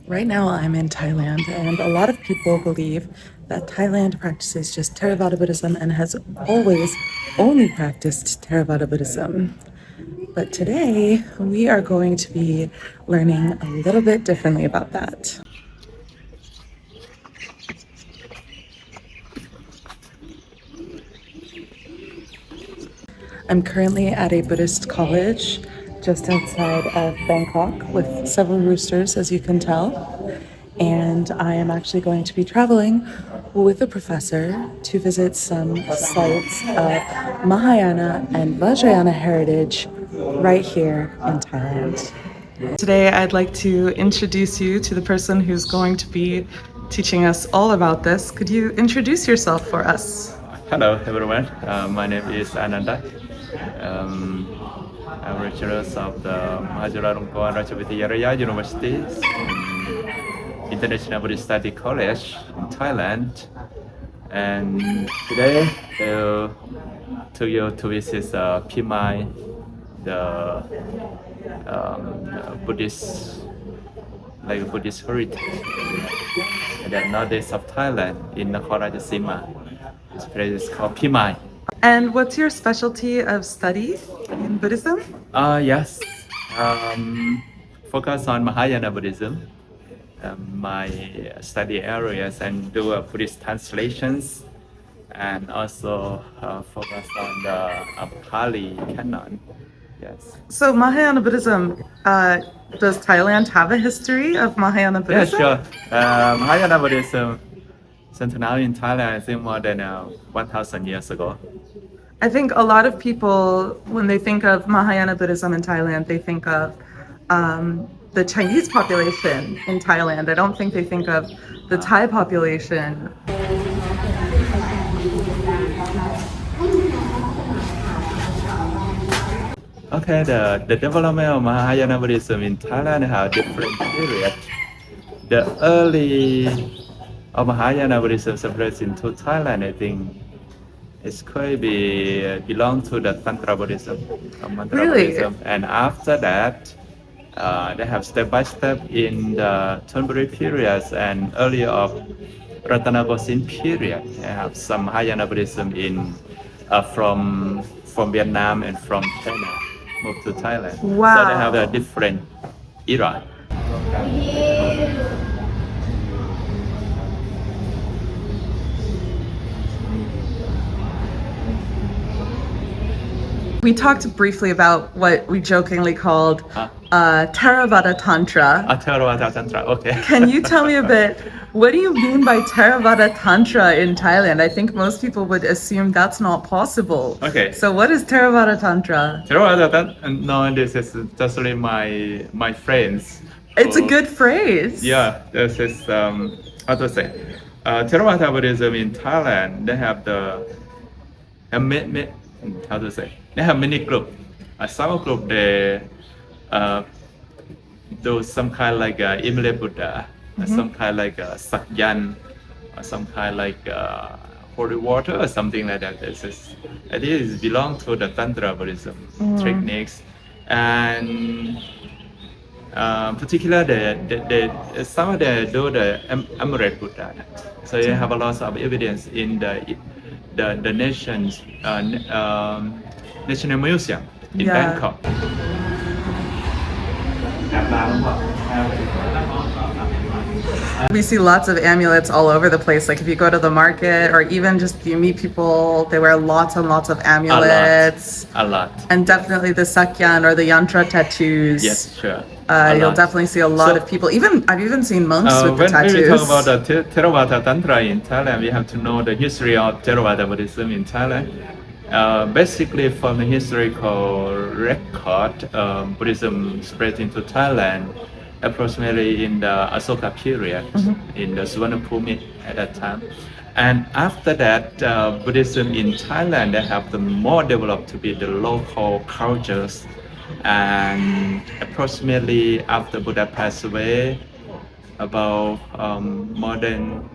Right now, I'm in Thailand, and a lot of people believe that Thailand practices just Theravada Buddhism and has always only practiced Theravada Buddhism. But today, we are going to be learning a little bit differently about that. I'm currently at a Buddhist college just outside of Bangkok with several roosters, as you can tell. And I am actually going to be traveling with a professor to visit some sites of Mahayana and Vajrayana heritage right here in Thailand. Today, I'd like to introduce you to the person who's going to be teaching us all about this. Could you introduce yourself for us? Hello everyone, my name is Ananda. I'm lecturer of the Mahachulalongkornrajaviyalaya University, International Buddhist Studies College in Thailand. And today I'll take you to visit Phimai, the Buddhist heritage in the northeast of Thailand in Nakhon Ratchasima. This place is called Phimai. And what's your specialty of study in Buddhism? Yes, focus on Mahayana Buddhism. My study areas and do Buddhist translations, and also focus on the Pali canon. Yes. So Mahayana Buddhism, does Thailand have a history of Mahayana Buddhism? Yeah, sure. Mahayana Buddhism until now in Thailand, I think more than 1,000 years ago. I think a lot of people, when they think of Mahayana Buddhism in Thailand, they think of the Chinese population in Thailand. I don't think they think of the Thai population. Okay, the development of Mahayana Buddhism in Thailand have different periods. The early of Mahayana Buddhism spread into Thailand, I think it could belong to the Tantra Buddhism, Mantra Really? Buddhism. And after that, they have step by step in the Thonburi periods and earlier of Ratanakosin period. They have some Mahayana Buddhism in from Vietnam and from China moved to Thailand. Wow. So they have a different era. We talked briefly about what we jokingly called Theravada Tantra. Theravada Tantra, okay. Can you tell me a bit, what do you mean by Theravada Tantra in Thailand? I think most people would assume that's not possible. Okay. So what is Theravada Tantra? Theravada Tantra, no, this is just only my friends. It's a good phrase. Yeah, this is, how to say, Theravada Buddhism in Thailand, they have they have many groups. Some group they do some kind like Imle Buddha, some kind like Sakyan, or some kind like holy water or something like that. It is belong to the Tantra Buddhism techniques, and particularly some of them do the Amulet Buddha. So you have a lot of evidence in the National Museum in Bangkok. We see lots of amulets all over the place. Like if you go to the market or even just you meet people, they wear lots and lots of amulets. A lot. And definitely the sakyan or the yantra tattoos. Yes, sure. You'll definitely see a lot of people. I've even seen monks with the tattoos. When we talk about the Theravada Tantra in Thailand, we have to know the history of Theravada Buddhism in Thailand. Basically, from the historical record, Buddhism spread into Thailand approximately in the Asoka period, in the Suvarnabhumi at that time. And after that, Buddhism in Thailand, they have the more developed to be the local cultures. And approximately after Buddha passed away, about more than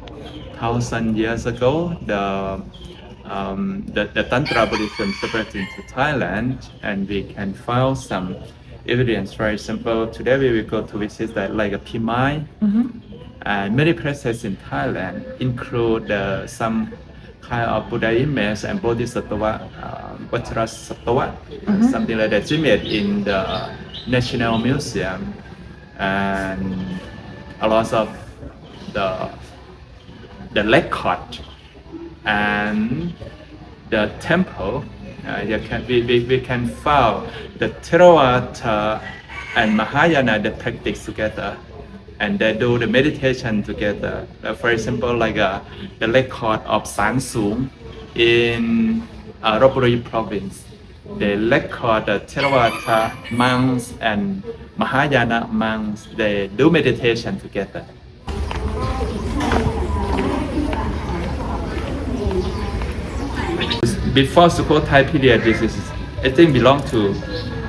1,000 years ago, the Tantra Buddhism spread into Thailand, and we can find some evidence. For example, today we will go to visit like a Phimai, And many places in Thailand include some kind of Buddha image and Bodhisattva, Vajrayana, something like that, image in the National Museum, and a lot of the record and the temple. We can find the Theravada and Mahayana they practice together, and they do the meditation together. For example, like the record of San Sung in Lopburi province. They record the Theravada monks and Mahayana monks. They do meditation together. Before Sukhothai period, this is I think belong to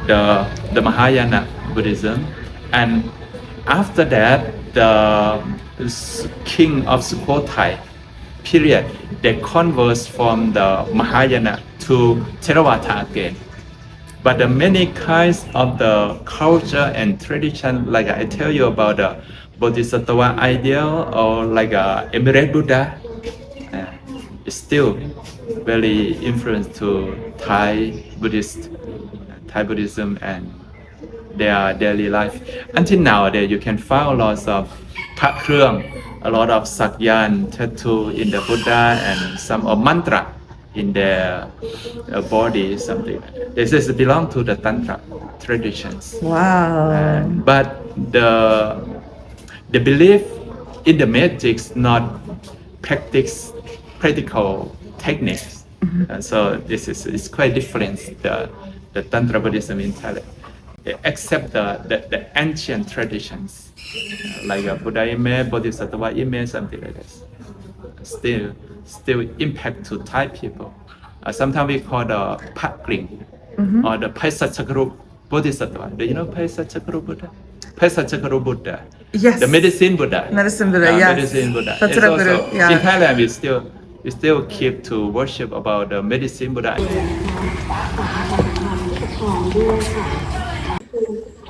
the Mahayana Buddhism, and after that the king of Sukhothai period they convert from the Mahayana to Theravada again. But the many kinds of the culture and tradition, like I tell you about the Bodhisattva ideal or like Emirate Buddha, is still very influenced to Thai Buddhism and their daily life. Until nowadays, you can find lots of Phat Krương, a lot of sakyan tattoo in the Buddha and some of mantra in their body, something. This is belong to the Tantra traditions. Wow. But the belief in the magics not practical techniques. So this is quite different. The Tantra Buddhism in Thailand, they accept the ancient traditions, like a Buddha image, Bodhisattva image, something like this. Still impact to Thai people. Sometimes we call the Phat Kring or the Paisachakaru Bodhisattva. Do you know Paisachakaru Buddha? Paisachakaru Buddha. Yes. The medicine Buddha. Medicine Buddha, yes. Medicine Buddha. That's It's what I also, put it, yeah. in Thailand, we still keep to worship about the medicine Buddha.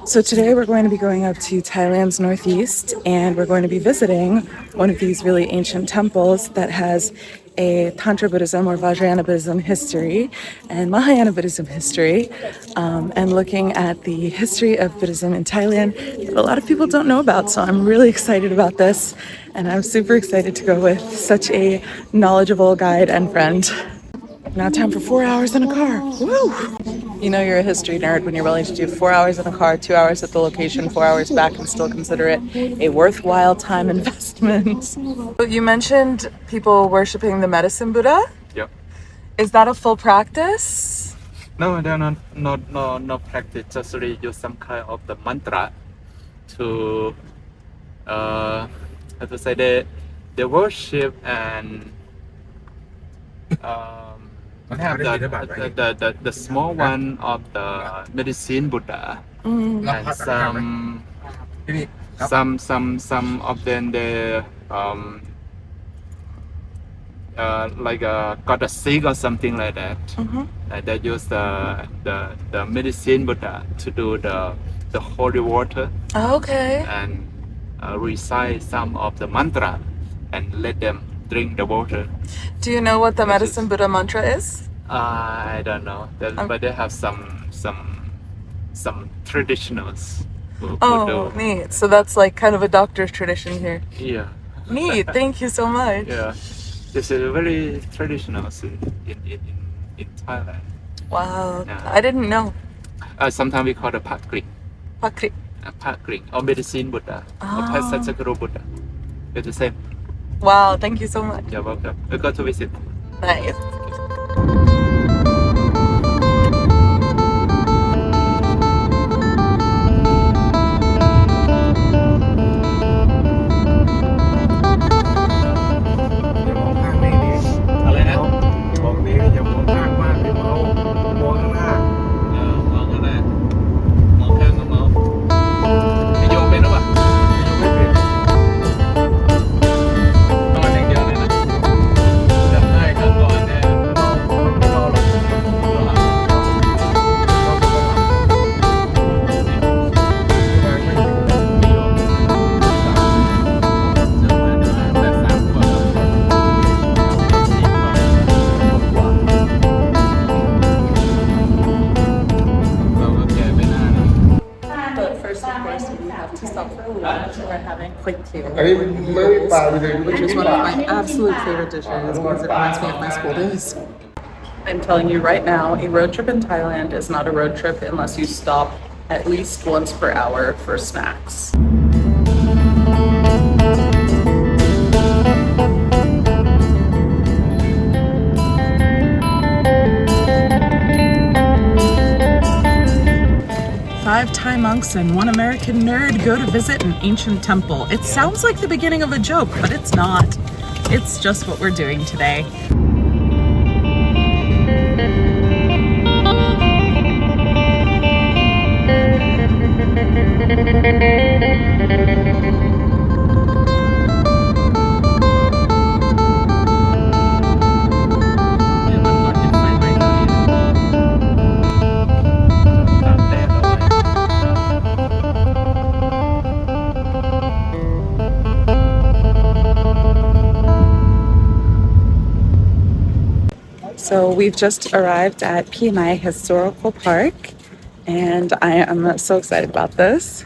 So today we're going to be going up to Thailand's northeast, and we're going to be visiting one of these really ancient temples that has a Tantra Buddhism or Vajrayana Buddhism history and Mahayana Buddhism history, and looking at the history of Buddhism in Thailand that a lot of people don't know about. So I'm really excited about this, and I'm super excited to go with such a knowledgeable guide and friend. Now time for 4 hours in a car. Woo! You know you're a history nerd when you're willing to do 4 hours in a car, 2 hours at the location, 4 hours back, and still consider it a worthwhile time investment. You mentioned people worshiping the medicine Buddha. Yep. Is that a full practice? No, they're not practice. Just really use some kind of the mantra to how to say they worship and have the small one of the medicine Buddha, and some of them they like got a sick or something like that. They use the medicine Buddha to do the holy water. Okay. And recite some of the mantra and let them drink the water. Do you know what the medicine Buddha mantra is? I don't know, but they have some traditionals. Who do. Neat. So that's like kind of a doctor's tradition here. Yeah. Neat. Thank you so much. Yeah. This is very traditional in Thailand. Wow. Yeah. I didn't know. Sometimes we call it Phat Kring. Phat Kring. Phat Kring or medicine Buddha or Paisachakaru Buddha. It's the same. Wow. Thank you so much. You're welcome. We go to visit. Nice. we're having quick tea, อันนี้ไม่ได้ปลาไปเลย which is one of my absolute favorite dishes because it reminds me of my school days. I'm telling you right now, a road trip in Thailand is not a road trip unless you stop at least once per hour for snacks. Five Thai monks and one American nerd go to visit an ancient temple. It sounds like the beginning of a joke, but it's not. It's just what we're doing today. So we've just arrived at Phimai Historical Park, and I am so excited about this.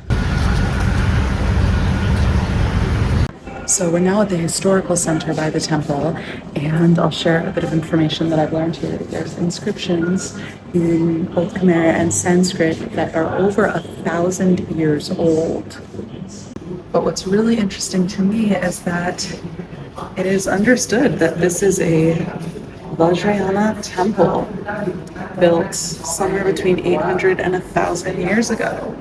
So we're now at the historical center by the temple, and I'll share a bit of information that I've learned here. There's inscriptions in both Khmer and Sanskrit that are over 1,000 years old. But what's really interesting to me is that it is understood that this is a Vajrayana temple built somewhere between 800 and 1,000 years ago.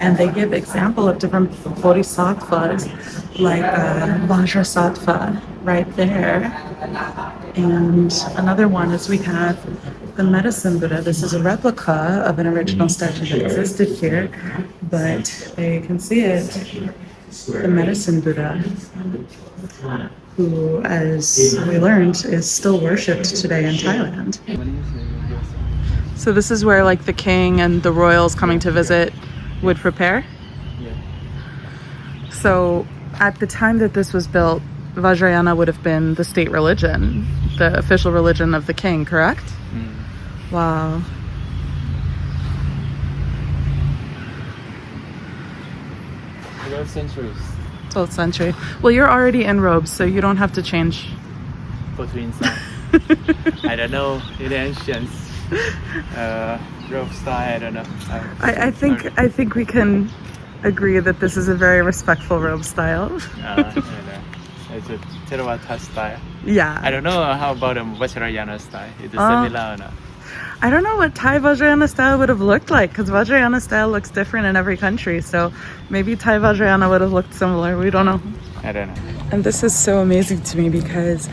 And they give example of different bodhisattvas, like Vajrasattva right there. And another one is we have the medicine Buddha. This is a replica of an original statue that existed here, but they can see it, the medicine Buddha, who, as we learned, is still worshipped today in Thailand. So this is where like the king and the royals coming to visit would prepare? Yeah. So at the time that this was built, Vajrayana would have been the state religion, the official religion of the king, correct? Wow. 12th century. 12th century. Well, you're already in robes, so you don't have to change. Between some. I don't know. In the ancients. Robe style, I don't know. I think we can agree that this is a very respectful robe style. It's a Theravada style. Yeah. I don't know how about a Vajrayana style. Is it similar or not? I don't know what Thai Vajrayana style would have looked like, because Vajrayana style looks different in every country. So maybe Thai Vajrayana would have looked similar. We don't know. I don't know. And this is so amazing to me because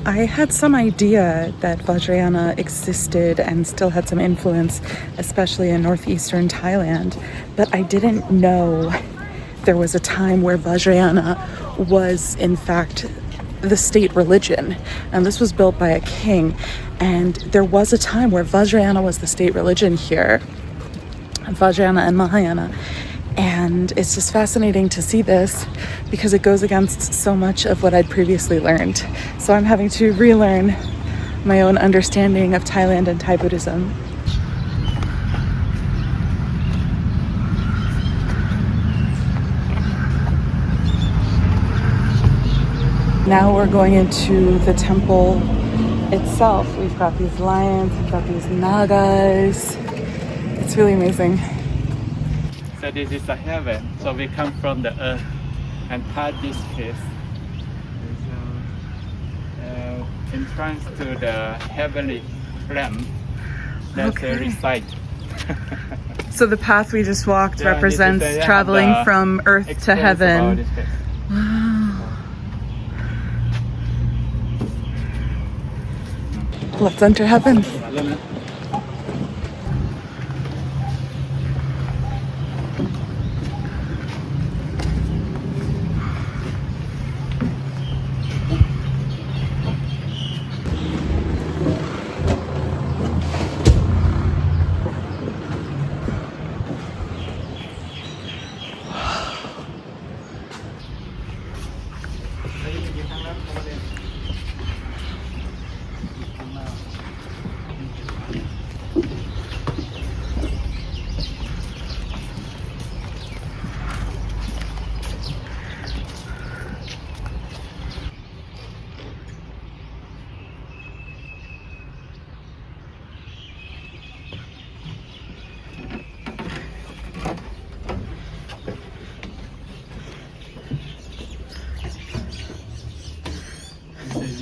I had some idea that Vajrayana existed and still had some influence, especially in Northeastern Thailand. But I didn't know there was a time where Vajrayana was, in fact, the state religion. And this was built by a king. And there was a time where Vajrayana was the state religion here, Vajrayana and Mahayana. And it's just fascinating to see this because it goes against so much of what I'd previously learned. So I'm having to relearn my own understanding of Thailand and Thai Buddhism. Now we're going into the temple itself. We've got these lions, we've got these nagas. It's really amazing. So this is a heaven. So we come from the earth and pass this place. So, entrance to the heavenly realm. That's a recite. So the path we just walked represents traveling from earth to heaven. Wow. Let's enter heaven.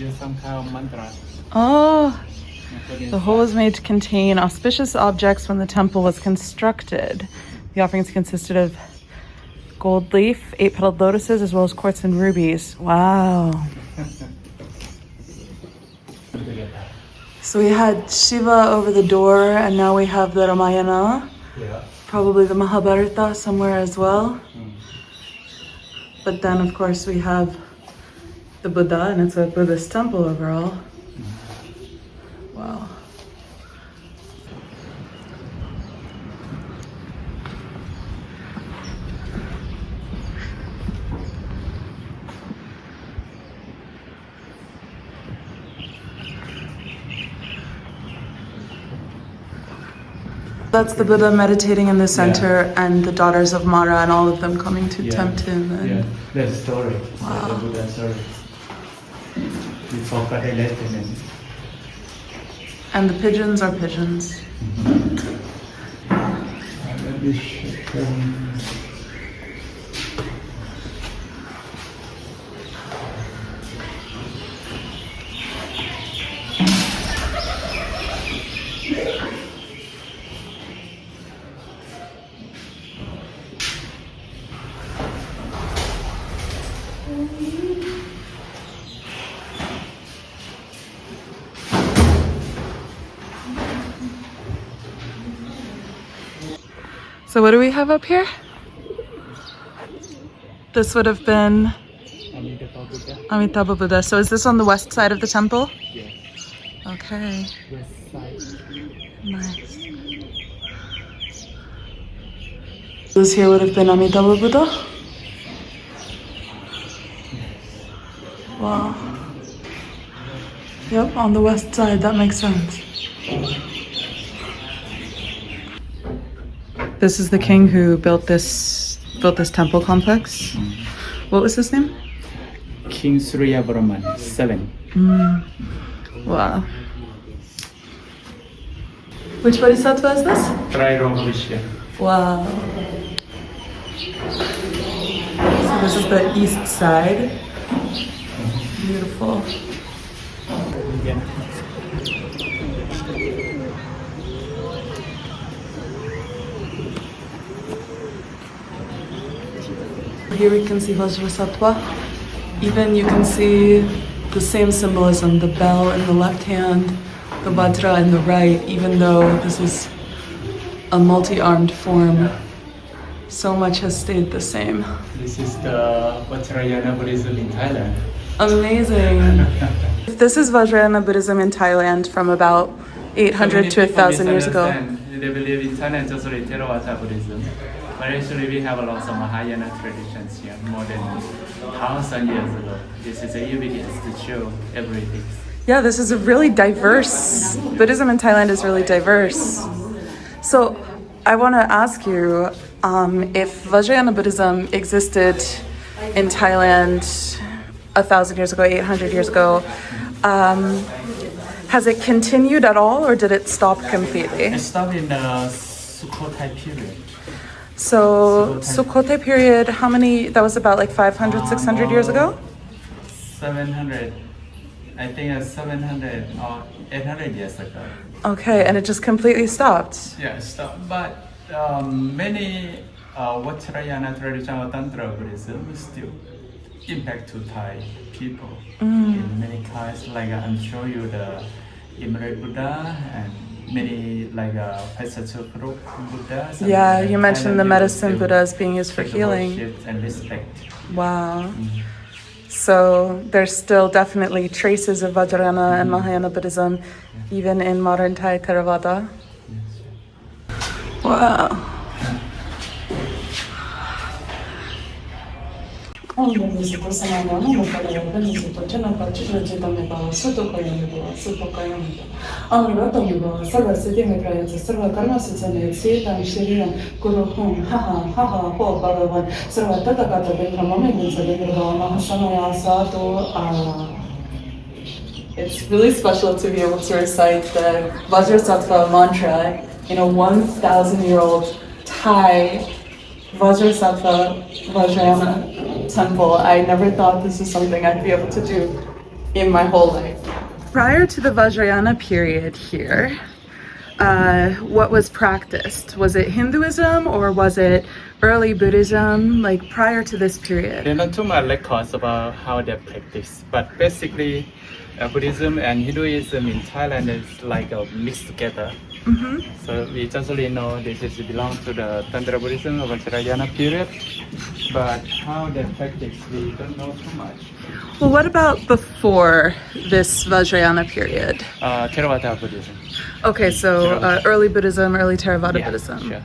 use some kind of mantra. Oh, the hole was made to contain auspicious objects when the temple was constructed. The offerings consisted of gold leaf, 8-petaled lotuses, as well as quartz and rubies. Wow. So we had Shiva over the door, and now we have the Ramayana. Yeah. Probably the Mahabharata somewhere as well. But then, of course, we have the Buddha, and it's a Buddhist temple overall. Wow. That's the Buddha meditating in the center, and the daughters of Mara and all of them coming to tempt him. And Yeah, that's the story. Wow. The Buddha story. We forgot a lesson. And the pigeons are pigeons. Let me show you. So what do we have up here? This would have been Amitabha Buddha. So is this on the west side of the temple? Yes. Okay. West side. Nice. This here would have been Amitabha Buddha? Wow. Yep, on the west side, that makes sense. This is the king who built this temple complex. What was his name? King Surya Brahman, 7. Wow. Which bodhisattva is this? Trirovisha. Wow. So this is the east side. Beautiful. Here we can see Vajrasattva. Even you can see the same symbolism, the bell in the left hand, the Vajra in the right, even though this is a multi-armed form. So much has stayed the same. This is the Vajrayana Buddhism in Thailand. Amazing. This is Vajrayana Buddhism in Thailand from about 800 to 1,000 years ago. They believe in Thailand is also Theravada Buddhism. But actually we have a lot of Mahayana traditions here, more than 1,000 years ago. This is a evidence to show everything. Yeah, this is a really diverse, Buddhism in Thailand is really diverse. So I want to ask you, if Vajrayana Buddhism existed in Thailand 1,000 years ago, 800 years ago, has it continued at all, or did it stop completely? It stopped in the Sukhothai period. So Sukhothai period, how many, that was about like 500, 600 years ago? 700, I think 700 or 800 years ago. Okay, and it just completely stopped. Yeah, it stopped. But many Vajrayana traditional Tantra Buddhism still impact to Thai people in many kinds. Like I'm show you the Imre Buddha and many like Prasat Buddha. Yeah, you mentioned the medicine Buddha is being used for healing. And respect. Wow. So there's still definitely traces of Vajrayana and Mahayana Buddhism, even in modern Thai Theravada. Wow. It's really special to be able to recite the Vajrasattva mantra in a 1,000-year-old Thai Vajrasattva Vajrayana temple. I never thought this is something I'd be able to do. in my whole life. Prior to the Vajrayana period here, what was practiced? Was it Hinduism or was it early Buddhism, like prior to this period? There are not too much records about how they practice, but basically Buddhism and Hinduism in Thailand is like a mixed together. So we just only know this is belong to the Tantra Buddhism of Vajrayana period, but how they practice we don't know too much. Well, what about before this Vajrayana period? Theravada Buddhism. Okay, so early Buddhism, early Theravada Buddhism. Sure.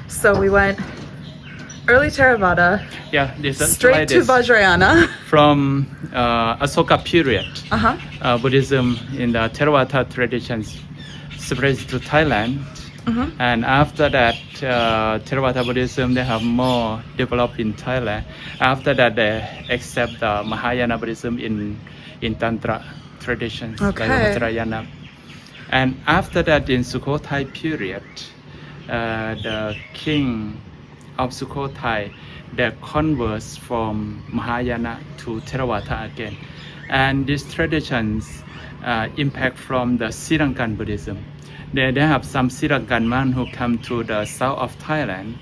So we went early Theravada, Yeah, this is straight like to this. Vajrayana. From Asoka period. Buddhism in the Theravada traditions spread to Thailand. And after that, Theravada Buddhism, they have more developed in Thailand. After that, they accept the Mahayana Buddhism in Tantra traditions, like Vajrayana. And after that, in Sukhothai period, the king of Sukhothai, they converts from Mahayana to Theravada again. And these traditions impact from the Sri Lankan Buddhism. They have some Sri Lankan men who come to the south of Thailand,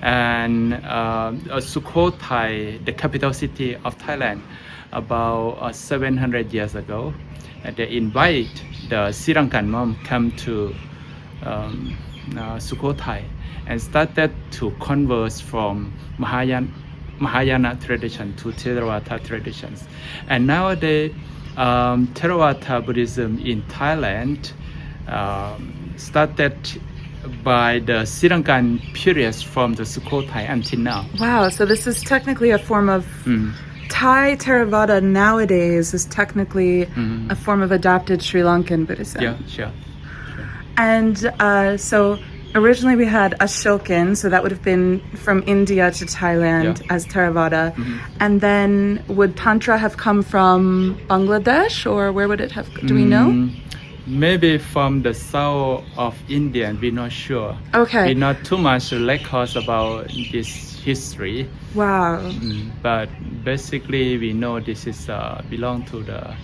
and Sukhothai, the capital city of Thailand, about 700 years ago, they invite the Sri Lankan monk come to Sukhothai and started to convert from Mahayana tradition to Theravada traditions. And nowadays, Theravada Buddhism in Thailand started by the Sri Lankan periods from the Sukhothai until now. Wow, so this is technically a form of Thai Theravada nowadays is technically a form of adapted Sri Lankan Buddhism. Yeah, sure. And so originally we had Ashokan, so that would have been from India to Thailand as Theravada. And then would Tantra have come from Bangladesh, or where would it have, do we know? Maybe from the south of India, we're not sure. Okay. We're not too much records about this history. Wow. But basically, we know this is belong to the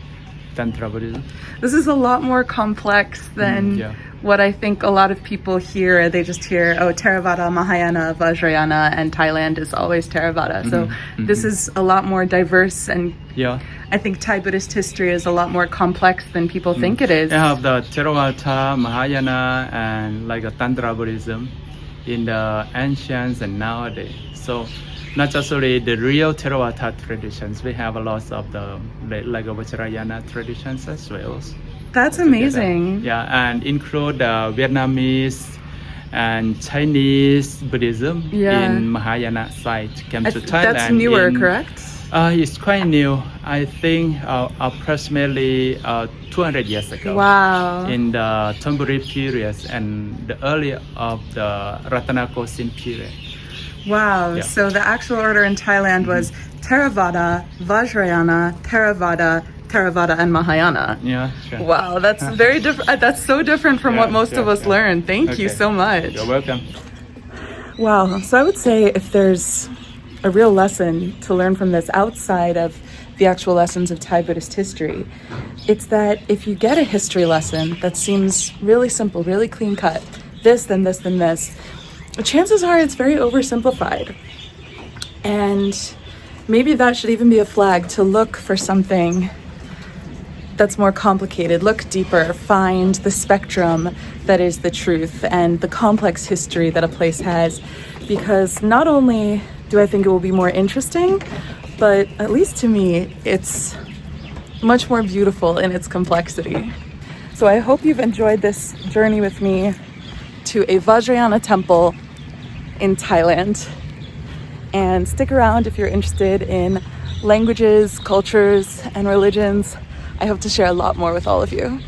Tantra Buddhism. This is a lot more complex than what I think a lot of people hear. They just hear, oh, Theravada, Mahayana, Vajrayana, and Thailand is always Theravada. So this is a lot more diverse, and I think Thai Buddhist history is a lot more complex than people think it is. They have the Theravada, Mahayana, and like a Tantra Buddhism in the ancients and nowadays. So not just only the real Theravada traditions, we have a lot of the like Vajrayana traditions as well. That's amazing. Yeah, and include Vietnamese and Chinese Buddhism in Mahayana side came to Thailand. That's newer, correct? It's quite new. I think approximately 200 years ago. Wow. In the Thonburi periods and the earlier of the Ratanakosin period. Wow. Yeah. So the actual order in Thailand was Theravada, Vajrayana, Theravada, and Mahayana. Yeah, sure. Wow, that's very different. That's so different from what most of us learn. Thank you so much. You're welcome. Wow. So I would say if there's a real lesson to learn from this outside of the actual lessons of Thai Buddhist history, it's that if you get a history lesson that seems really simple, really clean cut, this, then this, then this, chances are it's very oversimplified. And maybe that should even be a flag to look for something that's more complicated, look deeper, find the spectrum that is the truth and the complex history that a place has. Because not only do I think it will be more interesting, but at least to me, it's much more beautiful in its complexity. So I hope you've enjoyed this journey with me to a Vajrayana temple in Thailand. And stick around if you're interested in languages, cultures, and religions. I hope to share a lot more with all of you.